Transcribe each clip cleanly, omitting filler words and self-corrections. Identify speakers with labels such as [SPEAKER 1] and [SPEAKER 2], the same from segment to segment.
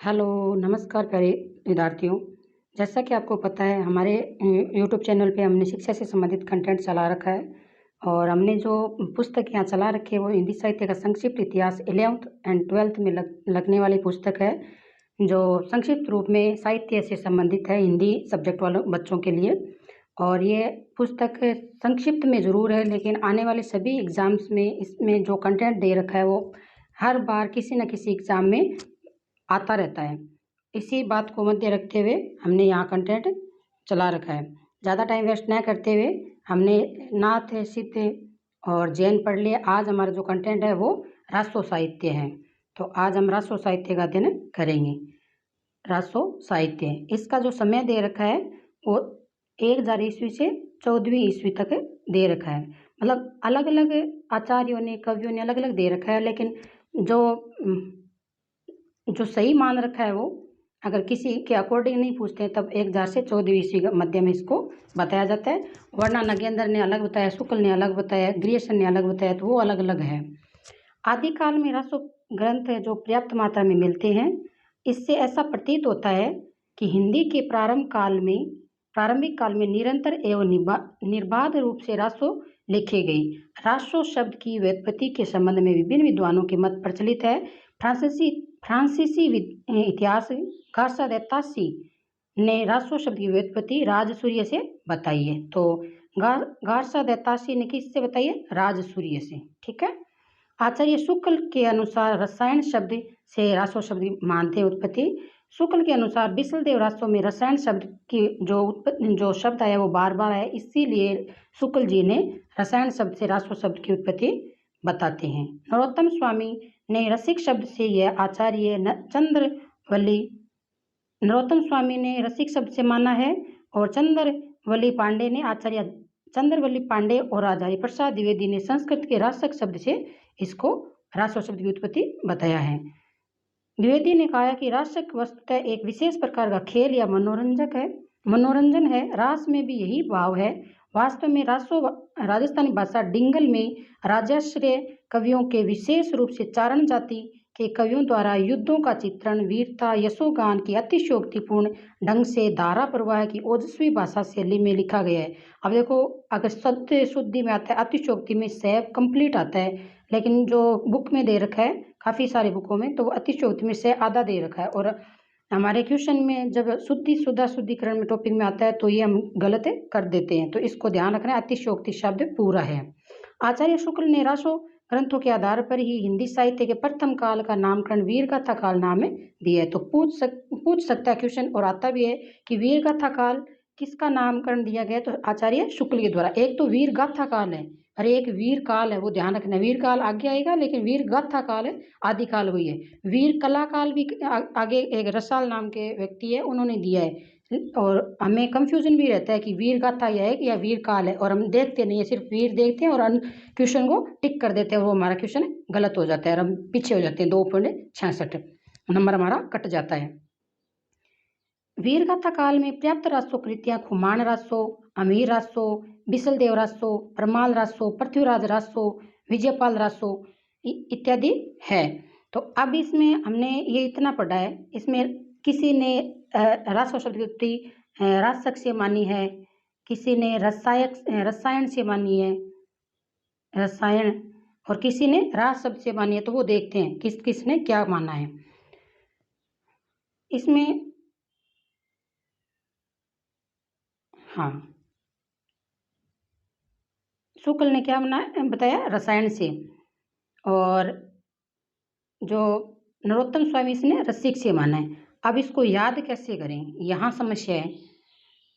[SPEAKER 1] Hello, नमस्कार प्यारे विद्यार्थियों। जैसा कि आपको पता है हमारे यूट्यूब चैनल पे हमने शिक्षा से संबंधित कंटेंट चला रखा है और हमने जो पुस्तक यहाँ चला रखी है वो हिंदी साहित्य का संक्षिप्त इतिहास 11th एंड 12th में लगने वाली पुस्तक है, जो संक्षिप्त रूप में साहित्य से संबंधित है हिंदी सब्जेक्ट वालों बच्चों के लिए। और ये पुस्तक संक्षिप्त में ज़रूर है, लेकिन आने वाले सभी एग्ज़ाम्स में इसमें जो कंटेंट दे रखा है वो हर बार किसी न किसी एग्ज़ाम में आता रहता है। इसी बात को मध्य रखते हुए हमने यहाँ कंटेंट चला रखा है। ज़्यादा टाइम वेस्ट न करते हुए हमने नाथ, सिद्ध और जैन पढ़ लिए। आज हमारा जो कंटेंट है वो रासो साहित्य है। तो आज हम रासो साहित्य का अध्ययन करेंगे। रासो साहित्य, इसका जो समय दे रखा है वो 1000 ईस्वी से 14वीं ईस्वी तक दे रखा है। मतलब अलग अलग आचार्यों ने, कवियों ने अलग अलग दे रखा है, लेकिन जो सही मान रखा है वो अगर किसी के अकॉर्डिंग नहीं पूछते हैं तब 1000 से 14वीं ईस्वी के मध्य में इसको बताया जाता है। वरना नगेंद्र ने अलग बताया, शुक्ल ने अलग बताया, ग्रियर्सन ने अलग बताया, तो वो अलग अलग है। आदिकाल में रासो ग्रंथ जो पर्याप्त मात्रा में मिलते हैं, इससे ऐसा प्रतीत होता है कि हिंदी के प्रारंभिक काल में निरंतर एवं निर्बाध रूप से रासो लिखे गई। रासो शब्द की व्युत्पत्ति के संबंध में विभिन्न विद्वानों के मत प्रचलित है। फ्रांसीसी इतिहासकार गार्सा देतासी ने रासो शब्द की व्युत्पत्ति राजसूर्य से बताई है। तो गार्सा देतासी ने किससे बताई है? राजसूर्य से। ठीक है। आचार्य शुक्ल के अनुसार रसायन शब्द से रासो शब्द की मानते हैं उत्पत्ति। शुक्ल के अनुसार बिसलदेव रासो में रसायन शब्द की जो शब्द आया वो बार बार आया, इसीलिए शुक्ल जी ने रसायन शब्द से रासो शब्द की उत्पत्ति बताते हैं। नरोत्तम स्वामी ने रसिक शब्द से यह आचार्य नरोत्तम स्वामी ने रसिक शब्द से माना है और चंद्रवल्ली पांडे ने आचार्य चंद्रवल्ली पांडे और आचार्य प्रसाद द्विवेदी ने संस्कृत के रासक शब्द से इसको रासो शब्द की उत्पत्ति बताया है। द्विवेदी ने कहा कि रासक वस्तुतः एक विशेष प्रकार का खेल या मनोरंजन है। रास में भी यही भाव है। वास्तव में रासो राजस्थानी भाषा डिंगल में राजाश्रय कवियों के विशेष रूप से चारण जाति के कवियों द्वारा युद्धों का चित्रण, वीरता, यशोगान की अतिशयोक्तिपूर्ण ढंग से धारा प्रवाह की ओजस्वी भाषा शैली में लिखा गया है। अब देखो, अगर शब्द शुद्धि में आता है, अतिशयोक्ति में सैब कंप्लीट आता है, लेकिन जो बुक में दे रखा है काफ़ी सारे बुकों में तो वो अतिशयोक्ति में से आधा दे रखा है। और हमारे क्वेश्चन में जब शुद्धिकरण में टॉपिक में आता है तो ये हम गलत कर देते हैं, तो इसको ध्यान रखना है। अतिशयोक्ति शब्द पूरा है। आचार्य शुक्ल ने रासो ग्रंथों के आधार पर ही हिंदी साहित्य के प्रथम काल का नामकरण वीरगाथा काल नाम दिया है। तो पूछ सकता है क्वेश्चन, और आता भी है कि वीरगाथा काल किसका नामकरण दिया गया? तो आचार्य शुक्ल के द्वारा। एक तो वीरगाथा काल है और एक वीर काल है, वो ध्यान रखना। वीर काल आगे आएगा, लेकिन वीर गाथा काल है, आदिकाल वही है। वीर कला काल भी आगे एक रसाल नाम के व्यक्ति है, उन्होंने दिया है। और हमें कंफ्यूजन भी रहता है कि वीर गाथा यह है या वीर काल है, और हम देखते नहीं है, सिर्फ वीर देखते हैं और क्वेश्चन को टिक कर देते हैं, वो हमारा क्वेश्चन गलत हो जाता है और हम पीछे हो जाते हैं। 2.66 नंबर हमारा कट जाता है। वीरगाथा काल में पर्याप्त रासो कृतियां खुमान रासो, अमीर रासो, बिसलदेव रासो, परमाल रासो, पृथ्वीराज रासो, विजयपाल रासो इत्यादि है। तो अब इसमें हमने ये इतना पढ़ा है, इसमें किसी ने रासो शब्द की उत्पत्ति रासक से मानी है, किसी ने रसायन से मानी है, रसायन, और किसी ने रास शब्द से मानी है। तो वो देखते हैं किसने क्या माना है। इसमें हाँ, शुक्ल ने क्या बताया? रसायन से। और जो नरोत्तम स्वामी इसने रसिक से माना है। अब इसको याद कैसे करें, यहाँ समस्या है।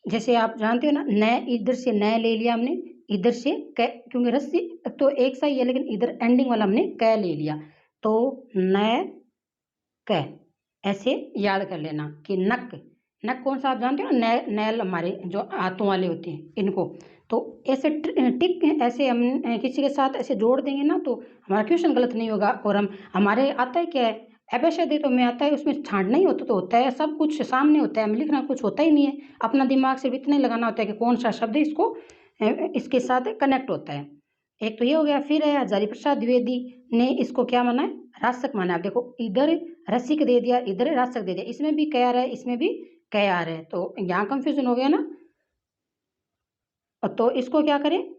[SPEAKER 1] जैसे आप जानते हो ना, न इधर से न ले लिया हमने, इधर से क, क्योंकि रस्सी तो एक सा ही है, लेकिन इधर एंडिंग वाला हमने क ले लिया, तो न क ऐसे याद कर लेना कि नक कौन सा आप जानते हो ना, नैल हमारे जो हाथों वाले होते हैं इनको। तो ऐसे टिक ऐसे हम किसी के साथ ऐसे जोड़ देंगे ना तो हमारा क्वेश्चन गलत नहीं होगा। और हमारे आता है क्या है, एबेशदी तो में आता है, उसमें छांटना ही होता तो होता है, सब कुछ सामने होता है, हमें लिखना कुछ होता ही नहीं है। अपना दिमाग सिर्फ इतना ही लगाना होता है कि कौन सा शब्द इसको इसके साथ कनेक्ट होता है। एक तो ये हो गया। फिर है हजारी प्रसाद द्विवेदी ने इसको क्या माना है? रासक माना है। अब देखो, इधर रसिक दे दिया, इधर रासक दे दिया, इसमें भी कयार है, इसमें भी कयार है, तो यहाँ कंफ्यूजन हो गया ना। तो इसको क्या करें,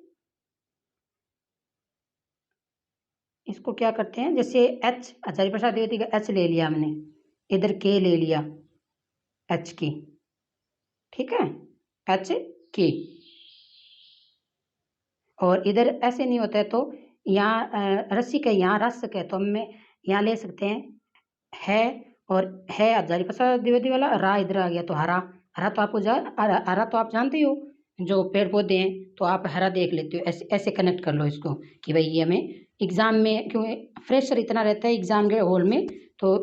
[SPEAKER 1] इसको क्या करते हैं, जैसे एच आचार्य प्रसाद द्विवेदी का एच ले लिया हमने, इधर के ले लिया एच की, ठीक है, एच की, और इधर ऐसे नहीं होता है तो यहाँ रसिक है, यहाँ रसक है, तो हम यहाँ ले सकते हैं है, और है आचार्य प्रसाद द्विवेदी वाला, रा इधर आ गया तो हरा, हरा तो आपको हरा तो आप जानते हो जो पेड़ पौधे हैं, तो आप हरा देख लेते हो, ऐसे ऐसे कनेक्ट कर लो इसको कि भाई ये हमें एग्जाम में, क्योंकि फ्रेशर इतना रहता है एग्जाम के हॉल में, तो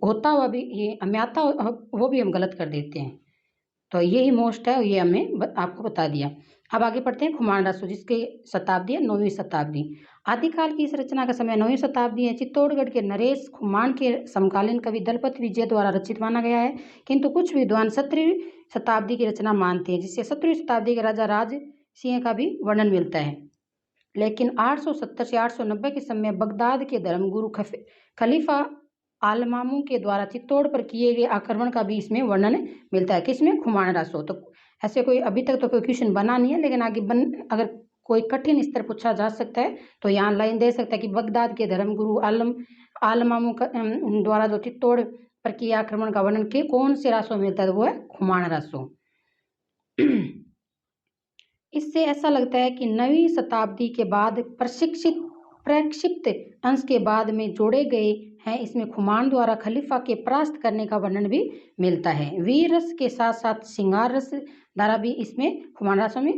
[SPEAKER 1] होता हुआ भी ये हमें आता वो भी हम गलत कर देते हैं, तो यही मोस्ट है, ये हमने आपको बता दिया। अब आगे पढ़ते हैं खुमान रासो, जिसकी शताब्दी है 9वीं शताब्दी। आदिकाल की इस रचना का समय 9वीं शताब्दी है। चित्तौड़गढ़ के नरेश खुमान के समकालीन कवि दलपत विजय द्वारा रचित माना गया है, किंतु कुछ विद्वान 17वीं शताब्दी की रचना मानते हैं, जिससे 17वीं शताब्दी के राजा राज सिंह का भी वर्णन मिलता है। लेकिन 870 से 890 के समय बगदाद के धर्मगुरु खलीफा आलमामू के द्वारा चित्तौड़ पर किए गए आक्रमण का भी इसमें वर्णन मिलता है, किसमें, खुमान रासो। तो ऐसे कोई अभी तक तो कोई क्वेश्चन बना नहीं है, लेकिन आगे अगर कोई कठिन स्तर पूछा जा सकता है तो यहाँ लाइन दे सकता है कि बगदाद के धर्मगुरु आलमामू द्वारा जो चित्तौड़ पर किए आक्रमण का वर्णन के कौन से रासो में मिलता है, वो है खुमान रासो। इससे ऐसा लगता है कि 9वीं शताब्दी के बाद प्रक्षिप्त अंश के बाद में जोड़े गए हैं, इसमें खुमान द्वारा खलीफा के परास्त करने का वर्णन भी मिलता है। वीर रस के साथ साथ श्रृंगार रस धारा भी इसमें खुमान रासो में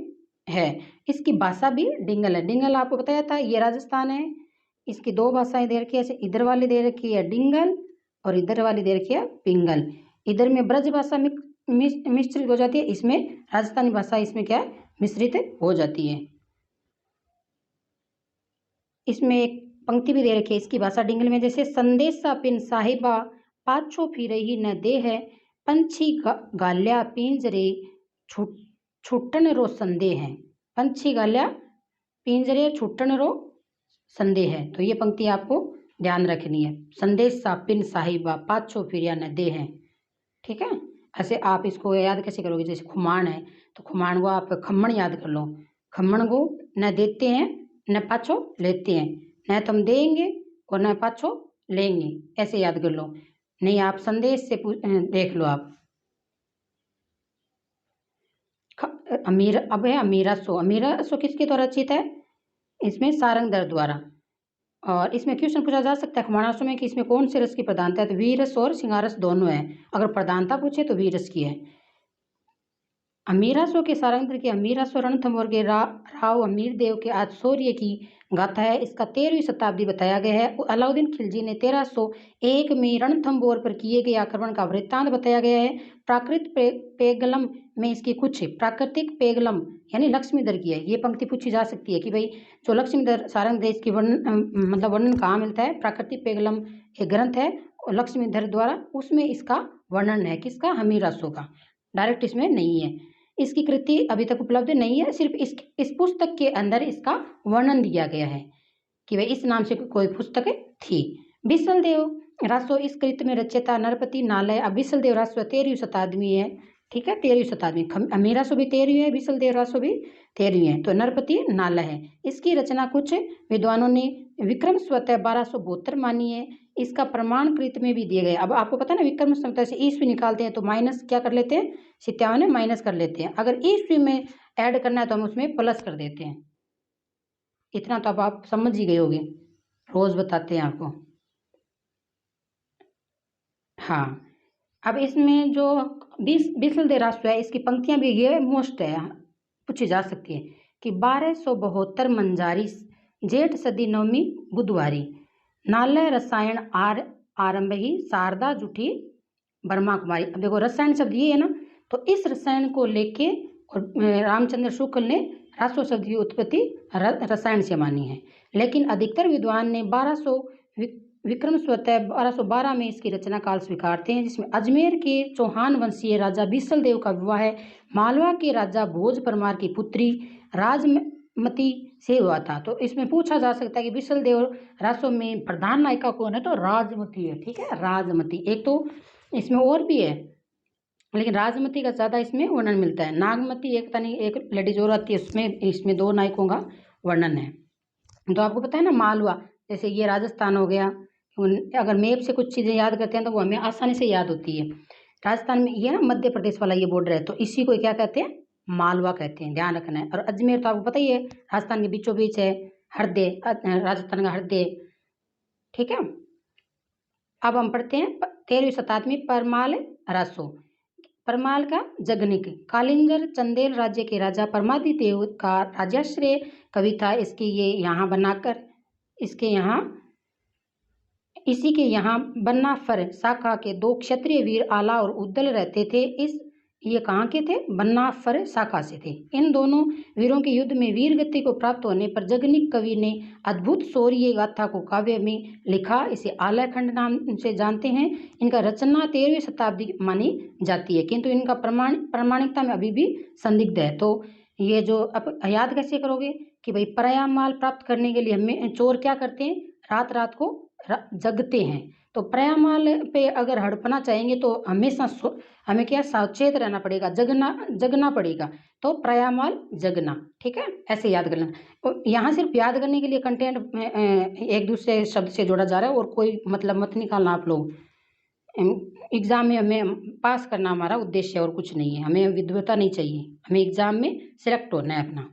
[SPEAKER 1] है। इसकी भाषा भी डिंगल है। डिंगल आपको बताया था ये राजस्थान है, इसकी दो भाषाएं दे रखी है, ऐसे इधर वाली दे रखी है डिंगल और इधर वाली दे रखी है पिंगल। इधर में ब्रज भाषा मिश्रित हो जाती है, इसमें राजस्थानी भाषा इसमें क्या है, मिश्रित हो जाती है। इसमें एक पंक्ति भी दे रखी है, इसकी भाषा डिंगल में, जैसे संदेशा पिन साहिबा पाछो फिरही न दे है, पंछी गाल्या पिंजरे छुट्टन रो संदेह है। पंछी गाल्या पिंजरे छुट्टन रो संदेह है, तो ये पंक्ति आपको ध्यान रखनी है। संदेशा पिन साहिबा पाछो फिरिया न दे है, ठीक है। ऐसे आप इसको याद कैसे करोगे, जैसे खुमान है तो खुमान को आप खम्मण याद कर लो, खम्मण को न देते हैं न पाछो लेते हैं, न तो हम देंगे और न पाछो लेंगे, ऐसे याद कर लो। नहीं आप संदेश से देख लो आप। अमीर अब है अमीरा सो किसके द्वारा रचित है, इसमें सारंगधर द्वारा। और इसमें क्वेश्चन पूछा जा सकता है खुमान रासो में कि इसमें कौन से रस की प्रधानता है, तो वीर रस और श्रृंगार रस दोनों है। अगर प्रधानता पूछे तो वीर रस की है। अमीरासो के सारंगधर के अमीरासो रणथंभौर के राव अमीर देव के आश्चर्य की गाथा है, इसका 13वीं शताब्दी बताया गया है। अलाउद्दीन खिलजी ने 1301 में रणथंभौर पर किए गए आक्रमण का वृत्तांत बताया गया है। पेगलम में इसकी कुछ प्राकृतिक पेगलम यानी लक्ष्मीधर की है। ये पंक्ति पूछी जा सकती है कि भाई जो लक्ष्मीधर सारंगधर इसकी वर्णन कहाँ मिलता है, प्राकृतिक पेगलम एक ग्रंथ है लक्ष्मीधर द्वारा, उसमें इसका वर्णन है, किसका, अमीरासो का, डायरेक्ट इसमें नहीं है। इसकी कृति अभी तक उपलब्ध नहीं है, सिर्फ इस पुस्तक के अंदर इसका वर्णन दिया गया है कि भाई इस नाम से कोई पुस्तक थी। बिसलदेव रासो इस कृति में रचयिता नरपति नालय। अब बिसलदेव रासो 13वीं शताब्दी है, ठीक है, 13वीं शताब्दी। अमीरासो भी 13वीं है, बिसलदेव रासो भी 13वीं है, तो नरपति नालय है। इसकी रचना कुछ विद्वानों ने विक्रम स्वतः 1272 मानी है। इसका प्रमाण कृत में भी दिए गए। अब आपको पता है ना विक्रम संवत से ईस्वी निकालते हैं तो माइनस क्या कर लेते हैं, 57 माइनस कर लेते हैं। अगर ईस्वी में ऐड करना है तो हम उसमें प्लस कर देते हैं। इतना तो अब आप समझ ही गए होगे, रोज बताते हैं आपको। हाँ, अब इसमें जो बिसलदेव रासो है इसकी पंक्तियां भी ये मोस्ट है, पूछी जा सकती है कि 1272 मंजारी जेठ सदी 9वीं बुधवारी नालय रसायन आरंभ ही शारदा जुठी ब्रह्मा कुमारी। अब देखो रसायन शब्द ये है ना, तो इस रसायन को लेके और रामचंद्र शुक्ल ने रासो शब्द की उत्पत्ति रसायन से मानी है। लेकिन अधिकतर विद्वान ने 1200 विक्रम स्वतः 1212 में इसकी रचना काल स्वीकारते हैं, जिसमें अजमेर के चौहान वंशीय राजा बिसलदेव का विवाह है मालवा के राजा भोज परमार की पुत्री राजमती से हुआ था। तो इसमें पूछा जा सकता है कि विसल देव रासो में प्रधान नायिका कौन है, तो राजमती है। ठीक है, राजमती। एक तो इसमें और भी है, लेकिन राजमती का ज़्यादा इसमें वर्णन मिलता है। नागमती एक तनी एक लेडीज और आती है, उसमें इसमें 2 नायकों का वर्णन है। तो आपको पता है ना, मालवा, जैसे ये राजस्थान हो गया। अगर मैप से कुछ चीज़ें याद करते हैं तो वो हमें आसानी से याद होती है। राजस्थान में ये ना मध्य प्रदेश वाला ये बॉर्डर है, तो इसी को क्या कहते हैं, मालवा कहते हैं, ध्यान रखना है। और अजमेर तो आपको पता ही है, राजस्थान के बीचों बीच है। हरदे राजस्थान का हरदे। ठीक है, अब हम पढ़ते हैं 13वीं शताब्दी में परमाल रासो। परमाल का जगनिक कालिंगर चंदेल राज्य के राजा परमादिदेव का राजाश्रय कवि था। इसके ये यहाँ बनाकर इसके यहाँ इसी के यहाँ बन्नाफर शाखा के 2 क्षत्रिय वीर आला और उद्दल रहते थे। ये कहाँ के थे, बन्नाफर शाखा से थे। इन दोनों वीरों के युद्ध में वीर गति को प्राप्त होने पर जगनिक कवि ने अद्भुत शौर्य गाथा को काव्य में लिखा। इसे आलयखंड नाम से जानते हैं। इनका रचना 13वीं शताब्दी मानी जाती है, किंतु इनका प्रामाणिकता में अभी भी संदिग्ध है। तो ये जो अब याद कैसे करोगे कि भाई पर्यायमाल प्राप्त करने के लिए हमें चोर क्या करते हैं, रात रात को जगते हैं। तो पर्यायमाल पे अगर हड़पना चाहेंगे तो हमेशा हमें क्या सावचेत रहना पड़ेगा, जगना पड़ेगा। तो पर्यायमाल जगना। ठीक है, ऐसे याद कर लेना। तो यहाँ सिर्फ याद करने के लिए कंटेंट एक दूसरे शब्द से जोड़ा जा रहा है, और कोई मतलब मत निकालना आप लोग। एग्जाम में हमें पास करना हमारा उद्देश्य है और कुछ नहीं है। हमें विद्वता नहीं चाहिए, हमें एग्जाम में सिलेक्ट होना है अपना।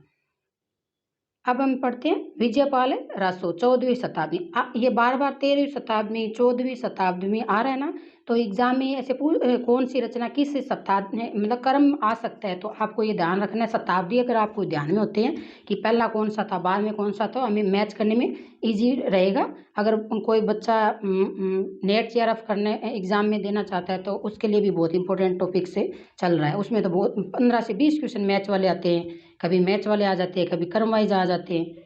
[SPEAKER 1] अब हम पढ़ते हैं विजयपाल रासो 14वीं शताब्दी। ये बार बार 13वीं शताब्दी में 14वीं शताब्दी में आ रहा है ना, तो एग्जाम में ऐसे कौन सी रचना किस शताब्दी में मतलब क्रम आ सकता है, तो आपको ये ध्यान रखना है। शताब्दी अगर आपको ध्यान में होते हैं कि पहला कौन सा था बाद में कौन सा था, हमें मैच करने में ईजी रहेगा। अगर कोई बच्चा नेट जेआरएफ करने एग्जाम में देना चाहता है तो उसके लिए भी बहुत इंपॉर्टेंट टॉपिक से चल रहा है। उसमें तो बहुत 15 से 20 क्वेश्चन मैच वाले आते हैं, कभी मैच वाले आ जाते हैं, कभी क्रम वाइज आ जाते हैं।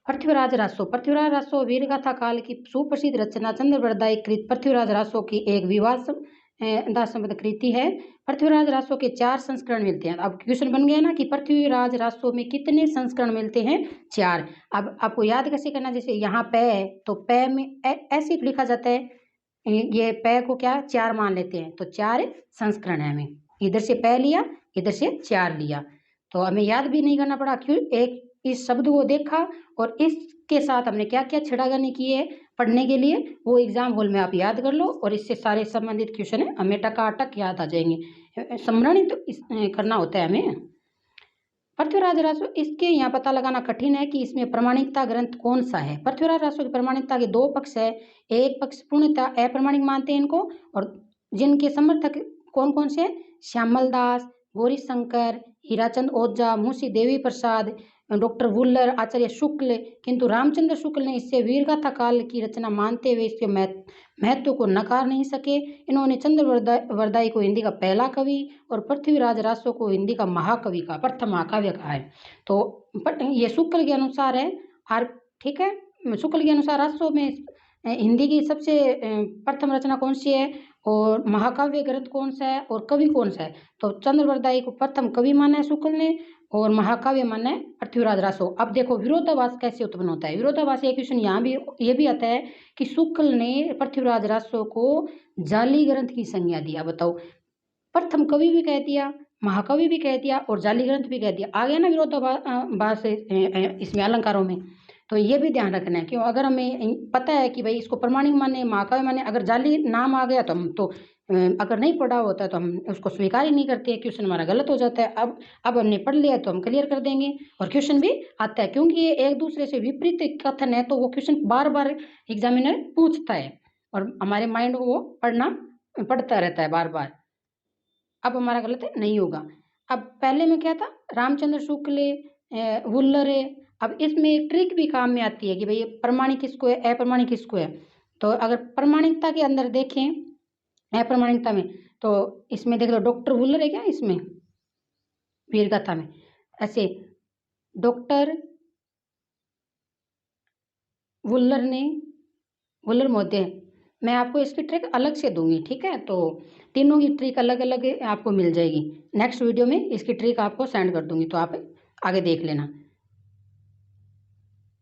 [SPEAKER 1] पृथ्वीराज रासो वीरगाथा काल की सुप्रसिद्ध रचना चंद्रवरदाई कृत पृथ्वीराज रासो की एक विवादास्पद कृति है। पृथ्वीराज रासो के 4 संस्करण मिलते हैं। अब क्वेश्चन बन गया ना कि पृथ्वीराज रासो में कितने संस्करण मिलते हैं, 4। अब आपको याद कैसे करना, जैसे यहाँ पै है तो पै में ऐसे लिखा जाता है, ये पै को क्या 4 मान लेते हैं, तो 4 संस्करण है। हमें इधर से पै लिया, इधर से 4 लिया, तो हमें याद भी नहीं करना पड़ा। क्यों, एक इस शब्द को देखा और इसके साथ हमने क्या क्या छिड़ागानी की है पढ़ने के लिए, वो एग्जाम हॉल में आप याद कर लो, और इससे सारे संबंधित क्वेश्चन है हमें टकाटक याद आ जाएंगे। स्मरण तो करना होता है हमें। पृथ्वीराज रासो, इसके यहाँ पता लगाना कठिन है कि इसमें प्रमाणिकता ग्रंथ कौन सा है। पृथ्वीराज रासो की प्रमाणिकता के 2 पक्ष है। एक पक्ष पूर्णतः अप्रमाणिक मानते हैं इनको, और जिनके समर्थक कौन कौन से, श्यामल दास, गौरी शंकर, हीराचंद ओझा, मुंशी देवी प्रसाद, डॉक्टर वुल्लर, आचार्य शुक्ल। किंतु रामचंद्र शुक्ल ने इससे वीरगाथा काल की रचना मानते हुए इसके महत्व को नकार नहीं सके। इन्होंने चंद्रवरदाई को हिंदी का पहला कवि और पृथ्वीराज रासो को हिंदी का महाकवि का प्रथम महाकाव्य कहा है। तो ये शुक्ल के अनुसार है। ठीक है, शुक्ल के अनुसार रासो में हिंदी की सबसे प्रथम रचना कौन सी है, और महाकाव्य ग्रंथ कौन सा है, और कवि कौन सा है। तो चंद्रवरदाई को प्रथम कवि माना है शुक्ल ने, और महाकाव्य माना है पृथ्वीराज रासो। अब देखो विरोधाभास कैसे उत्पन्न होता है। विरोधाभास एक क्वेश्चन यहाँ भी ये भी आता है कि शुक्ल ने पृथ्वीराज रासो को जाली ग्रंथ की संज्ञा दिया। बताओ, प्रथम कवि भी कह दिया, महाकवि भी कह दिया, और जाली ग्रंथ भी कह दिया। आ गया ना विरोधाभास इसमें अलंकारों में। तो ये भी ध्यान रखना है, क्यों, अगर हमें पता है कि भाई इसको प्रमाणिक माने, महाकाव्य माने, अगर जाली नाम आ गया तो हम तो अगर नहीं पढ़ा होता है तो हम उसको स्वीकार ही नहीं करते, क्वेश्चन हमारा गलत हो जाता है। अब हमने पढ़ लिया तो हम क्लियर कर देंगे, और क्वेश्चन भी आता है, क्योंकि ये एक दूसरे से विपरीत कथन है, तो वो क्वेश्चन बार बार एग्जामिनर पूछता है, और हमारे माइंड को वो पढ़ता रहता है बार बार। अब हमारा गलत नहीं होगा। अब पहले में क्या था, रामचंद्र शुक्ल, वुल्लर है। अब इसमें एक ट्रिक भी काम में आती है कि भाई प्रमाणिक किसको है, अप्रमाणिक किसको है। तो अगर प्रमाणिकता के अंदर देखें, अप्रमाणिकता में, तो इसमें देख लो डॉक्टर वुल्लर है क्या इसमें वीरगाथा में, ऐसे डॉक्टर वुल्लर महोदय। मैं आपको इसकी ट्रिक अलग से दूंगी, ठीक है, तो तीनों की ट्रिक अलग अलग आपको मिल जाएगी। नेक्स्ट वीडियो में इसकी ट्रिक आपको सेंड कर दूंगी, तो आप आगे देख लेना।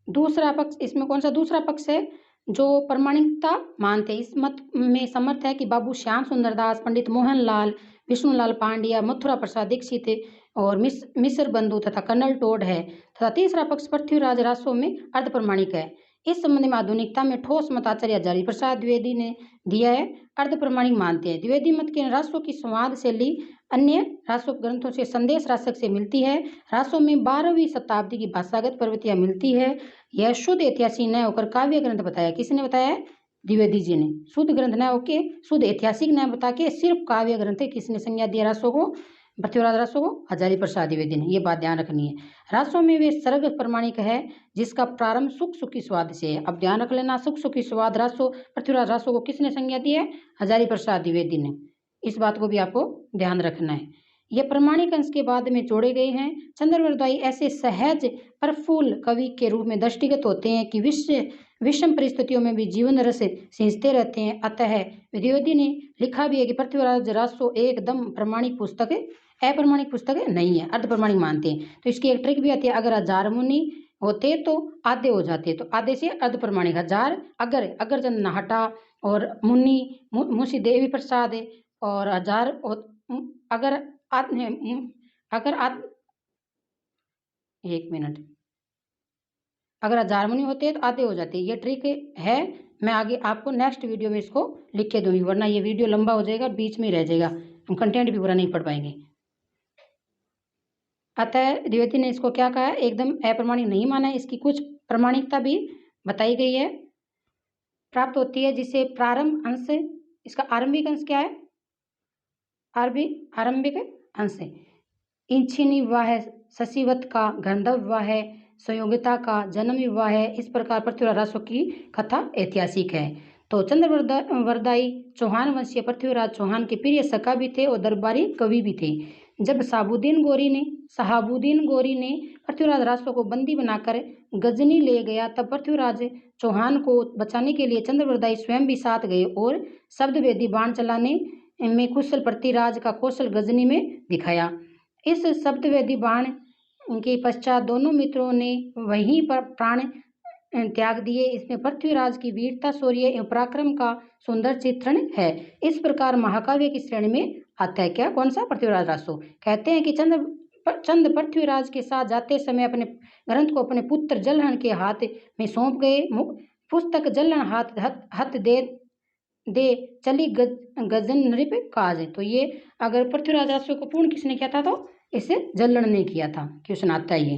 [SPEAKER 1] दूसरा पक्ष, इसमें कौन सा दूसरा पक्ष है? जो प्रामाणिकता मानते हैं। इस मत में समर्थ है कि बाबू श्याम सुंदर दास, पंडित मोहनलाल, विष्णुलाल पांड्या, मथुरा प्रसाद दीक्षित और मिस्र बंधु तथा कर्नल टोड है। तथा तीसरा पक्ष पृथ्वीराज रासो में अर्ध प्रमाणिक है। इस संबंध में आधुनिकता में ठोस मत आचार्य हजारी प्रसाद द्विवेदी ने दिया है। अर्ध प्रमाणिक मानते हैं। द्विवेदी मत के रासों की संवाद शैली अन्य रासो ग्रंथों से संदेश रासक से मिलती है। रासों में 12वीं शताब्दी की भाषागत प्रवृत्तियां मिलती है। यह शुद्ध ऐतिहासिक न होकर काव्य ग्रंथ बताया। किसने बताया? द्विवेदी जी ने। शुद्ध ग्रंथ न होके, शुद्ध ऐतिहासिक न बता के सिर्फ काव्य ग्रंथ है। किसने संज्ञा दिया रासों को? पृथ्वीराज रासो को हजारी प्रसाद द्विवेदी ने। ये बात ध्यान रखनी है। रासों में वे सर्व प्रमाणिक है जिसका प्रारंभ सुख सुखी स्वाद से है। अब ध्यान रख लेना, सुख सुखी स्वाद रासो, पृथ्वीराज रासो को किसने संज्ञा दी है? हजारी प्रसाद द्विवेदी ने। इस बात को भी आपको ध्यान रखना है। ये प्रमाणिक अंश के बाद में जोड़े गए हैं। चंद्रवरदाई ऐसे सहज प्रफुल्ल कवि के रूप में दृष्टिगत होते हैं कि विषम परिस्थितियों में भी जीवन रस सींचते रहते हैं। अतः द्विवेदी ने लिखा भी है कि पृथ्वीराज रासो एकदम प्रमाणिक पुस्तक है, अप्रमाणिक पुस्तक नहीं है, अर्ध प्रमाणिक मानते हैं। तो इसकी एक ट्रिक भी आती है। अगर 1000 मुनि होते तो आधे हो जाते, तो आधे से अर्ध प्रमाणिक। 1000 अगर जन न हटा और मुनि मुंशी देवी प्रसाद और 1000 अगर एक मिनट, अगर 1000 मुनि होते तो आधे हो जाते। ये ट्रिक है, मैं आगे आपको नेक्स्ट वीडियो में इसको लिख के दूंगी, वरना ये वीडियो लंबा हो जाएगा, बीच में रह जाएगा, हम कंटेंट भी पूरा नहीं पढ़ पाएंगे। अतः द्विवेदी ने इसको क्या कहा है? एकदम अप्रमाणिक नहीं माना है। इसकी कुछ प्रमाणिकता भी बताई गई है, प्राप्त होती है, जिसे प्रारंभ अंश, इसका आरंभिक अंश क्या है? आरंभिक अंश है। इंछिनी विवाह है, शशिवत का गंधर्व विवाह है, संयोगिता का जन्म विवाह है। इस प्रकार पृथ्वीराज रासो की कथा ऐतिहासिक है। तो चंद्रवरदाई चौहान वंशीय पृथ्वीराज चौहान के प्रिय सखा भी थे और दरबारी कवि भी थे। जब शहाबुद्दीन गोरी ने पृथ्वीराज रासो को बंदी बनाकर गजनी ले गया, तब पृथ्वीराज चौहान को बचाने के लिए चंद्रवरदाई स्वयं भी साथ गए और शब्दवेदी बाण चलाने में कुशल पृथ्वीराज का कौशल गजनी में दिखाया। इस शब्दवेदी बाण के पश्चात दोनों मित्रों ने वहीं पर प्राण त्याग दिए। इसमें पृथ्वीराज की वीरता, शौर्य एवं पराक्रम का सुंदर चित्रण है। इस प्रकार महाकाव्य की श्रेणी में आता है। क्या? कौन सा? पृथ्वीराज रासो। कहते हैं कि चंद पृथ्वीराज के साथ जाते समय अपने ग्रंथ को अपने पुत्र जलहन के हाथ में सौंप गए। पुस्तक जलहन हाथ दे चली गजन नृप काज। तो ये अगर पृथ्वीराज रासो को पूर्ण किसने किया था? तो इसे जल्लन ने किया था। क्वेश्चन आता है ये।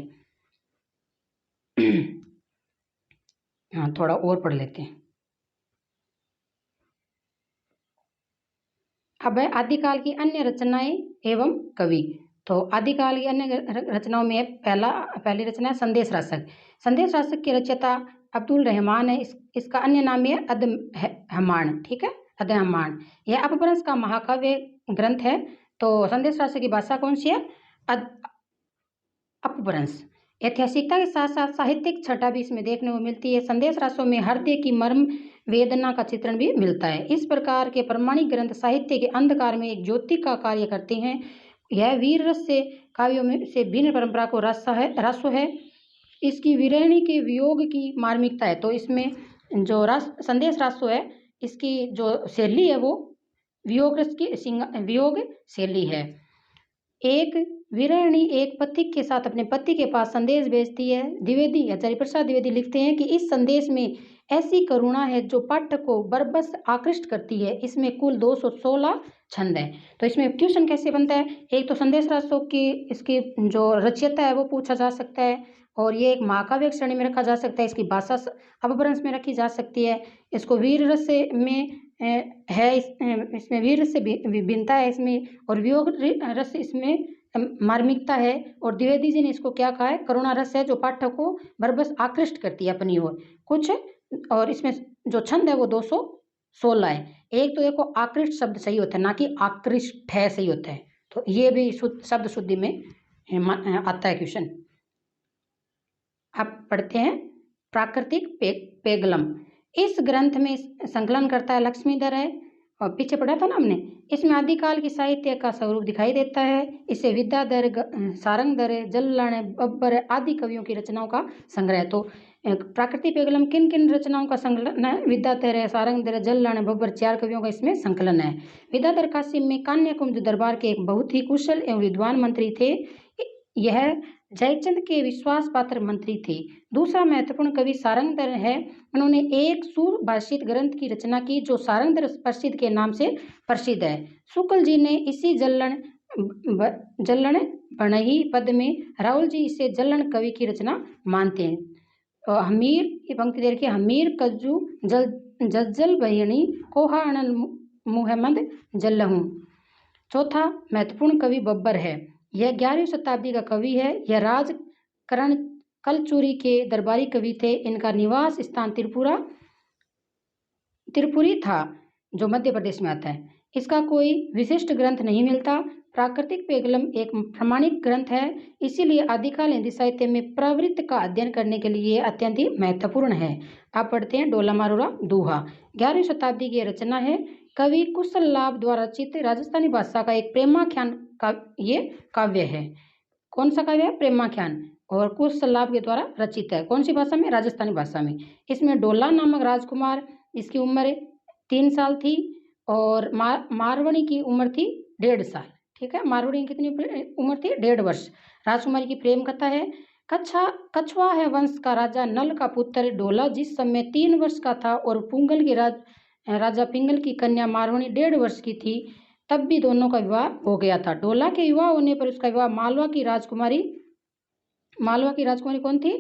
[SPEAKER 1] हाँ, थोड़ा और पढ़ लेते हैं। अब है आदिकाल की अन्य रचनाएं एवं कवि। तो आदिकाल की अन्य रचनाओं में पहली रचना है संदेश रासक। संदेश रासक के रचयिता अब्दुल रहमान है। इसका अन्य नाम है अदहमान। ठीक है, अदहमान। यह अपभ्रंश का महाकाव्य ग्रंथ है। तो संदेश रासक की भाषा कौन सी है? अपभ्रंश। ऐतिहासिकता के साथ साथ साहित्यिक छटा भी इसमें देखने को मिलती है। संदेश रासों में हृदय की मर्म वेदना का चित्रण भी मिलता है। इस प्रकार के प्रमाणिक ग्रंथ साहित्य के अंधकार में एक ज्योति का कार्य करते हैं। यह वीर रस से काव्यों में से भिन्न परंपरा को रासो है। इसकी विरहिणी के वियोग की मार्मिकता है। तो इसमें जो संदेश रासो है, इसकी जो शैली है वो वियोग रस की वियोग शैली है। एक विरहिणी एक पथिक के साथ अपने पति के पास संदेश भेजती है। द्विवेदी हजारी प्रसाद द्विवेदी लिखते हैं कि इस संदेश में ऐसी करुणा है जो पाठक को बरबस आकृष्ट करती है। इसमें कुल 216 छंद है। तो इसमें ट्यूशन कैसे बनता है? एक तो संदेश रासो की इसकी जो रचयिता है वो पूछा जा सकता है, और ये एक महाकाव्य श्रेणी में रखा जा सकता है। इसकी भाषा अपभ्रंश में रखी जा सकती है। इसको वीर रस में है, इसमें वीर रस से भिन्नता है इसमें, और वियोग रस इसमें मार्मिकता है। और द्विवेदी जी ने इसको क्या कहा है? करुणा रस है जो पाठक को बरबस आकृष्ट करती है अपनी ओर कुछ। और इसमें जो छंद है वो 216 है। एक तो देखो आकृष्ट शब्द सही होता है, ना कि आकृष्ट है सही होता है। तो ये भी शब्द शुद्धि में आता है क्वेश्चन। अब पढ़ते हैं प्राकृतिक पेगलम। इस ग्रंथ में संकलन करता है लक्ष्मीधर है, और पीछे पढ़ा था ना हमने। इसमें आदिकाल की साहित्य का स्वरूप दिखाई देता है। इसे विद्याधर, सारंगधर, जल्लण, बब्बर आदि कवियों की रचनाओं का संग्रह है। तो प्राकृतिक पेगलम किन किन रचनाओं का संकलन है? विद्याधर, सारंगधर, जल्लण, बब्बर, 4 कवियों का इसमें संकलन है। विद्याधर काशी में कान्याकुब्ज दरबार के एक बहुत ही कुशल एवं विद्वान मंत्री थे। यह जयचंद के विश्वास पात्र मंत्री थे। दूसरा महत्वपूर्ण कवि सारंगधर है। उन्होंने एक सुभाषित ग्रंथ की रचना की जो सारंगधर प्रसिद्ध के नाम से प्रसिद्ध है। शुक्ल जी ने इसी जल्लण बणही पद में राहुल जी इसे जल्लण कवि की रचना मानते हैं। हमीर ये पंक्ति दे रखी है, हमीर कज्जू जज्जल बहिणी कोहा अनल मुहम्मद जल्लहूं। चौथा महत्वपूर्ण कवि बब्बर है। यह 11वीं शताब्दी का कवि है। यह राजकरण कलचुरी के दरबारी कवि थे। इनका निवास स्थान त्रिपुरी था जो मध्य प्रदेश में आता है। इसका कोई विशिष्ट ग्रंथ नहीं मिलता। प्राकृतिक पेगलम एक प्रमाणिक ग्रंथ है, इसीलिए आदिकाल हिंदी साहित्य में प्रवृत्ति का अध्ययन करने के लिए अत्यंत ही महत्वपूर्ण है। आप पढ़ते हैं डोला मारोरा दोहा। 11वीं शताब्दी की रचना है। कवि कुशल लाभ द्वारा रचित राजस्थानी भाषा का एक प्रेमाख्यान का ये काव्य है। कौन सा काव्य है? प्रेमाख्यान, और कुशल लाभ के द्वारा रचित है। कौन सी भाषा में? राजस्थानी भाषा में। इसमें डोला नामक राजकुमार, इसकी उम्र 3 साल थी और मारवणी की उम्र थी 1.5 साल। ठीक है, मारवणी की कितनी उम्र थी? 1.5 वर्ष। राजकुमारी की प्रेम कथा है। कछवा है वंश का राजा नल का पुत्र डोला जिस समय 3 वर्ष का था और पुंगल के राजा पिंगल की कन्या मारवणी 1.5 वर्ष की थी, तब भी दोनों का विवाह हो गया था। डोला के विवाह होने पर उसका विवाह मालवा की राजकुमारी कौन थी?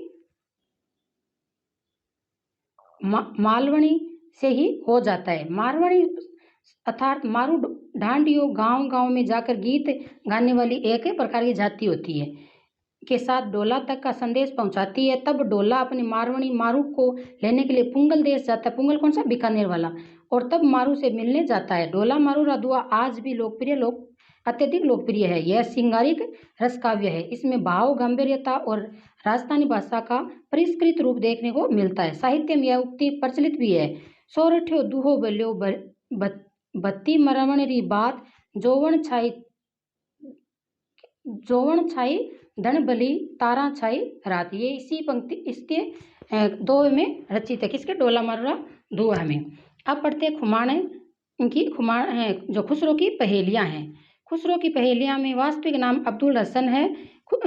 [SPEAKER 1] मालवणी से ही हो जाता है। मारवणी अर्थात मारू ढांडियो गांव में जाकर गीत गाने वाली एक प्रकार की जाति होती है के साथ डोला तक का संदेश पहुंचाती है। तब डोला अपने मारवणी मारू को लेने के लिए पुंगल देश जाता है। पुंगल कौन सा? बीकानेर वाला। और तब मारू से मिलने जाता है। डोला मारू दुआ आज भी अत्यधिक लोकप्रिय है। यह श्रृंगारिक रस काव्य है। इसमें भाव गंभीरता और राजस्थानी भाषा का परिष्कृत रूप देखने को मिलता है। साहित्य में यह उक्ति प्रचलित भी है। सोरठ्यो दूहो बल्यो बत्ती मरवण री बात जोवण छाई धन बली तारा छाई रात। ये इसी पंक्ति इसके दोहे में रचित है। किसके? डोला मारोरा दोहा में। अब पढ़ते खुमाण है जो खुसरो की पहेलियां हैं। खुसरो की पहेलियां में वास्तविक नाम अब्दुल हसन है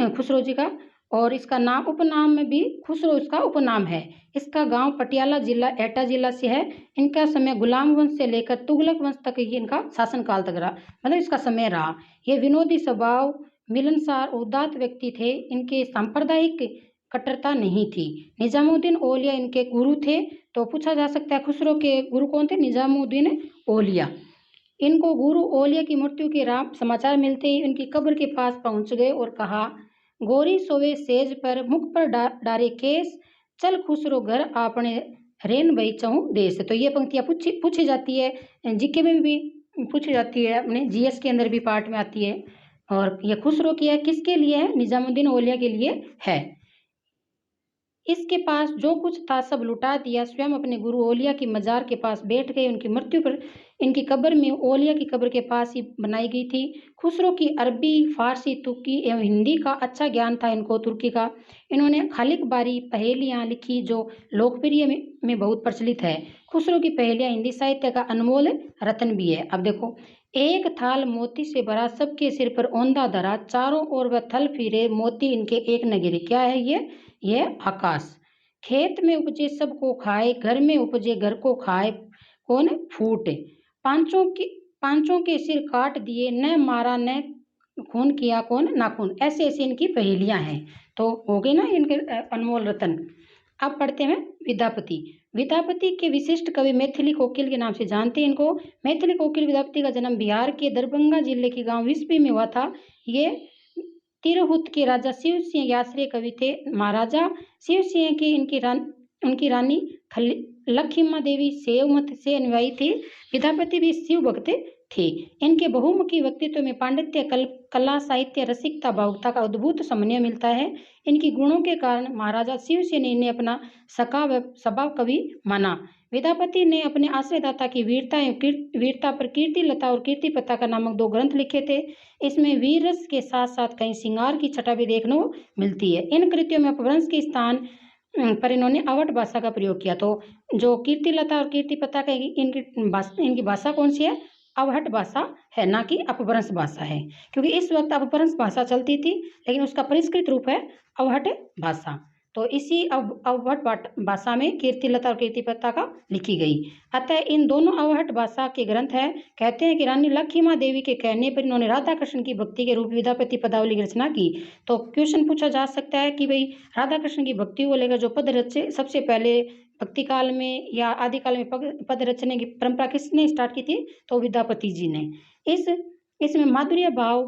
[SPEAKER 1] खुसरो जी का, और इसका नाम उपनाम में भी खुसरो इसका उपनाम है। इसका गांव पटियाला जिला एटा जिला से है। इनका समय गुलाम वंश से लेकर तुगलक वंश तक ये इनका शासनकाल तक रहा, मतलब इसका समय रहा। ये विनोदी स्वभाव, मिलनसार, उदात्त व्यक्ति थे। इनके सांप्रदायिक कट्टरता नहीं थी। निजामुद्दीन औलिया इनके गुरु थे। तो पूछा जा सकता है खुसरो के गुरु कौन थे? निजामुद्दीन औलिया। इनको गुरु औलिया की मृत्यु के समाचार मिलते ही उनकी कब्र के पास पहुंच गए और कहा, गोरी सोवे सेज पर मुख पर डारे केस, चल खुसरो घर आपने रेन बई चहु देश। तो ये पंक्तियाँ पूछी जाती है, जीके में भी पूछी जाती है, अपने जीएस के अंदर भी पार्ट में आती है। और ये खुसरो की है, किसके लिए है? निजामुद्दीन औलिया के लिए है। इसके पास जो कुछ था सब लुटा दिया। स्वयं अपने गुरु औलिया की मजार के पास बैठ गए। उनकी मृत्यु पर इनकी कब्र में औलिया की कब्र के पास ही बनाई गई थी। खुसरो की अरबी, फारसी, तुर्की एवं हिंदी का अच्छा ज्ञान था इनको, तुर्की का। इन्होंने खालिक बारी पहेलियाँ लिखी जो लोकप्रिय में बहुत प्रचलित है। खुसरो की पहेलियाँ हिंदी साहित्य का अनमोल रत्न भी है। अब देखो, एक थाल मोती से भरा, सबके सिर पर औंधा धरा, चारों ओर वह थल फिरे, मोती इनके एक न गिरे। क्या है ये आकाश। खेत में उपजे सबको खाए, घर में उपजे घर को खाए, कौन? फूट। पांचों के सिर काट दिए, न मारा न खून किया, कौन? नाखून। ऐसे ऐसे इनकी पहेलियां हैं। तो हो गए ना इनके अनमोल रतन। अब पढ़ते हैं विद्यापति। विद्यापति के विशिष्ट कवि मैथिली कोकिल के नाम से जानते हैं इनको। मैथिली कोकिल विद्यापति का जन्म बिहार के दरभंगा जिले के गांव विस्पी में हुआ था। ये तिरहुत के राजा शिव सिंह के आश्रय कवि थे। महाराजा शिव सिंह की उनकी रानी लखीमा देवी सेवमत से अनुयायी थी। विद्यापति भी शिव भक्त थे। इनके बहुमुखी व्यक्तित्व में पांडित्य, कला, साहित्य, रसिकता, भावुकता का अद्भुत समन्वय मिलता है। इनकी गुणों के कारण महाराजा शिव सिंह ने इन्हें अपना स्वभाव कवि माना। विद्यापति ने अपने आश्रयदाता की वीरता पर कीर्ति लता और कीर्ति पताका नामक 2 ग्रंथ लिखे थे। इसमें वीर रस के साथ साथ कहीं श्रृंगार की छटा भी देखने को मिलती है। इन कृतियों में अपभ्रंश के स्थान पर इन्होंने अवध भाषा का प्रयोग किया। तो जो कीर्तिलता और कीर्तिप्रता का इनकी भाषा कौन सी है? अवहट भाषा है, ना कि अपभ्रंश भाषा है, क्योंकि इस वक्त अपभ्रंश भाषा चलती थी, लेकिन उसका परिष्कृत रूप है अवहट भाषा। तो इसी अवहट भाषा में कीर्तिलता और कीर्तिप्रता का लिखी गई। अतः इन दोनों अवहट भाषा के ग्रंथ है। कहते हैं कि रानी लक्ष्मी देवी के कहने पर इन्होंने राधा कृष्ण की भक्ति के रूप विद्यापति पदावली की रचना की। तो क्वेश्चन पूछा जा सकता है कि भाई राधा कृष्ण की भक्ति को लेकर जो पद रचे सबसे पहले भक्ति काल में या आदिकाल में पद रचने की परंपरा किसने स्टार्ट की थी? तो विद्यापति जी ने। इसमें माधुर्य भाव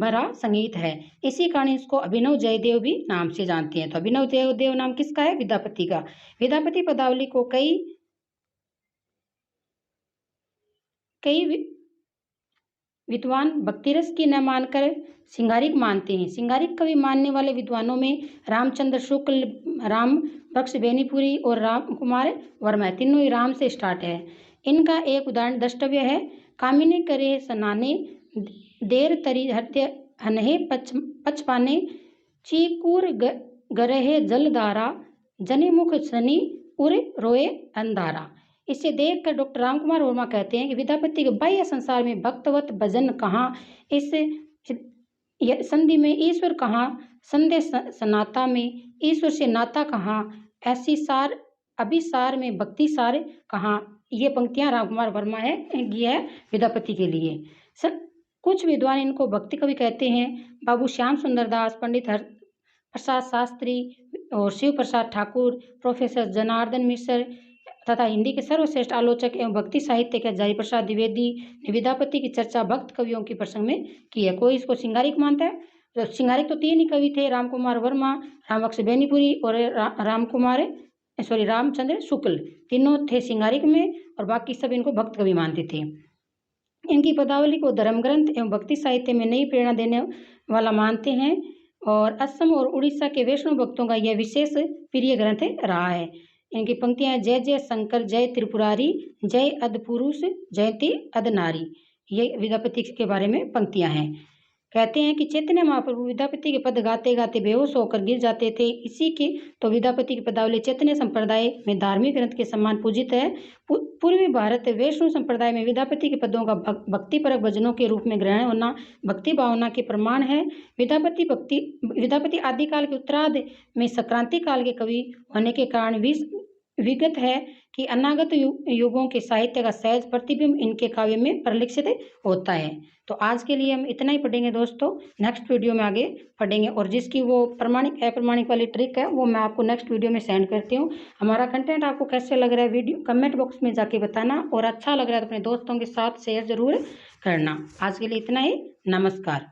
[SPEAKER 1] भरा संगीत है, इसी कारण इसको अभिनव जयदेव भी नाम से जानते हैं। तो अभिनव जयदेव नाम किसका है? विद्यापति का। विद्यापति पदावली को कई विद्वान भक्ति रस की न मानकर सिंगारिक मानते हैं। सिंगारिक कवि मानने वाले विद्वानों में रामचंद्र शुक्ल, राम बख्श बेनीपुरी और राम कुमार वर्मा, तीनों ही राम से स्टार्ट है। इनका एक उदाहरण द्रष्टव्य है। कामिनी करे सनाने देर तरी हत्य हनहे पचपाने चीकूर गरहे जलधारा जने मुख सनी उर रोए अंधारा। इसे देखकर डॉक्टर रामकुमार वर्मा कहते हैं कि विद्यापति के बाह्य संसार में भक्तवत भजन कहाँ, इस संधि में ईश्वर कहाँ, संदेश सनाता में ईश्वर से नाता कहाँ, ऐसी सार अभिसार में भक्ति सार कहाँ। ये पंक्तियां रामकुमार वर्मा है ये है विद्यापति के लिए। कुछ विद्वान इनको भक्ति कवि कहते हैं। बाबू श्याम सुंदर दास, पंडित प्रसाद शास्त्री और शिव प्रसाद ठाकुर, प्रोफेसर जनार्दन मिश्र तथा हिंदी के सर्वश्रेष्ठ आलोचक एवं भक्ति साहित्य के जय प्रसाद द्विवेदी ने विद्यापति की चर्चा भक्त कवियों के प्रसंग में की है। कोई इसको सिंगारिक मानता है। तो सिंगारिक तो तीन ही कवि थे, रामकुमार वर्मा, रामबख्श बेनीपुरी और रामचंद्र शुक्ल, तीनों थे सिंगारिक में और बाकी सब इनको भक्त कवि मानते थे। इनकी पदावली को धर्म ग्रंथ एवं भक्ति साहित्य में नई प्रेरणा देने वाला मानते हैं और असम और उड़ीसा के वैष्णव भक्तों का यह विशेष प्रिय ग्रंथ रहा है। इनकी पंक्तियां जय जय शंकर जय त्रिपुरारी जय अद पुरुष जयति अद नारी, ये विद्यापति के बारे में पंक्तियां हैं। कहते हैं कि चैतन्य महाप्रभु विद्यापति के पद गाते गाते बेहोश होकर गिर जाते थे। इसी के तो विद्यापति की पदावली चैतन्य संप्रदाय में धार्मिक ग्रंथ के समान पूजित है। पूर्वी भारत वैष्णव संप्रदाय में विद्यापति के पदों का भक्तिपरक भजनों के रूप में ग्रहण होना भक्ति भावना के प्रमाण है। विद्यापति आदिकाल के उत्तरार्ध में संक्रांति काल के कवि होने के कारण विगत है कि अनागत युगों के साहित्य का सहज प्रतिबिंब इनके काव्य में परिलक्षित होता है। तो आज के लिए हम इतना ही पढ़ेंगे दोस्तों, नेक्स्ट वीडियो में आगे पढ़ेंगे और जिसकी वो प्रमाणिक अप्रमाणिक वाली ट्रिक है वो मैं आपको नेक्स्ट वीडियो में सेंड करती हूँ। हमारा कंटेंट आपको कैसे लग रहा है वीडियो कमेंट बॉक्स में जाके बताना और अच्छा लग रहा है तो अपने दोस्तों के साथ शेयर जरूर करना। आज के लिए इतना ही, नमस्कार।